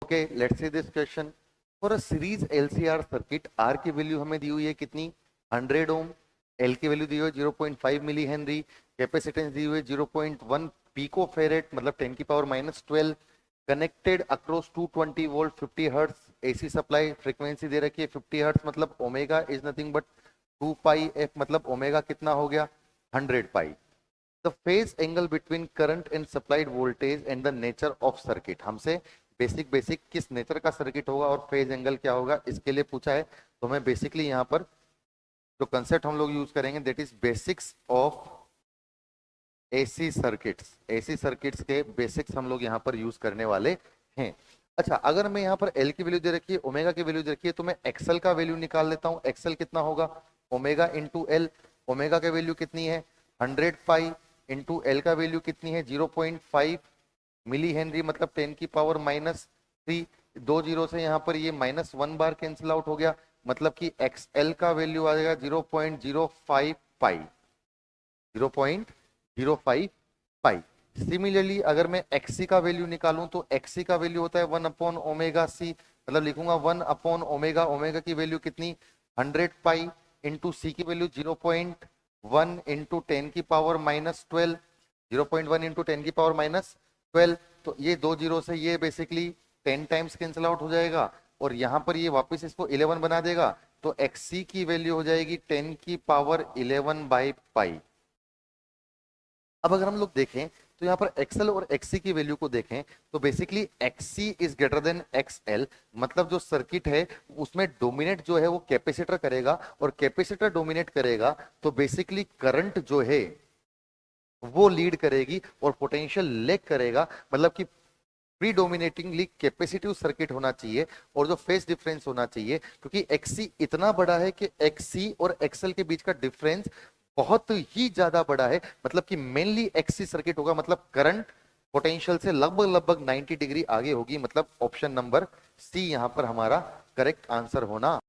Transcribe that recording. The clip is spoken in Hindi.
Okay, let's see this question. For a series LCR circuit, R की वैल्यू हमें दी हुई है कितनी 100 ओम, L की वैल्यू दी हुई है 0.5 मिली हेनरी, कैपेसिटेंस दी हुई है 0.1 पिको फेरेट मतलब 10 की power -12, connected across 220 volt 50 hertz, AC supply, frequency दे रखी है 50 हर्ट्ज मतलब omega is nothing but 2 pi F मतलब ओमेगा कितना हो गया 100 pi. The phase angle between current and supplied voltage and the nature of circuit, हमसे बेसिक किस नेचर का सर्किट होगा और फेज एंगल क्या होगा इसके लिए पूछा है। तो मैं बेसिकली यहाँ पर जो कंसेप्ट हम लोग यूज करेंगे that is basics of AC circuits. AC circuits के बेसिक्स हम लोग यहाँ पर यूज करने वाले हैं। अच्छा, अगर मैं यहाँ पर एल की वैल्यू दे रखी है, ओमेगा की वैल्यू दे रखी है, तो मैं एक्सएल का वैल्यू निकाल लेता हूँ। एक्सएल कितना होगा ओमेगा इंटू एल। ओमेगा की वैल्यू कितनी है 100 पाई इंटू एल का वैल्यू कितनी है 0.5 मिली हेनरी मतलब 10 की पावर -3। दो जीरो से यहाँ पर ये -1 बार कैंसिल आउट हो गया मतलब कि एक्सएल का वैल्यू आ जाएगा 0.05 पाई, 0.05 पाई। सिमिलरली अगर मैं एक्सी का वैल्यू निकालूं तो एक्सी का वैल्यू होता है 1/ओमेगा सी मतलब लिखूंगा 1/ओमेगा। ओमेगा की वैल्यू कितनी 100 पाई इंटू सी की वैल्यू 0.1 इंटू 10 की पावर -12, 0.1 इंटू 10 की पावर -12। तो ये दो जीरो से ये बेसिकली 10 टाइम्स कैंसिल आउट हो जाएगा और यहाँ पर ये वापस इसको 11 बना देगा। तो एक्सी की वैल्यू हो जाएगी 10 की पावर 11/पाई। अब अगर हम लोग देखें तो यहाँ पर एक्सएल और एक्सी की वैल्यू को देखें तो basically XC is greater than XL मतलब जो सर्किट है उसमें डोमिनेट जो है वो कैपेसिटर करेगा और कैपेसिटर डोमिनेट करेगा तो बेसिकली करंट जो है वो लीड करेगी और पोटेंशियल लेग करेगा मतलब कि प्रीडोमिनेटिंगली कैपेसिटिव सर्किट होना चाहिए और जो फेज डिफरेंस होना चाहिए क्योंकि एक्सी इतना बड़ा है कि एक्सी और एक्सएल के बीच का डिफरेंस बहुत ही ज्यादा बड़ा है मतलब कि मेनली एक्सी सर्किट होगा मतलब करंट पोटेंशियल से लगभग लगभग 90 डिग्री आगे होगी मतलब ऑप्शन नंबर सी यहां पर हमारा करेक्ट आंसर होना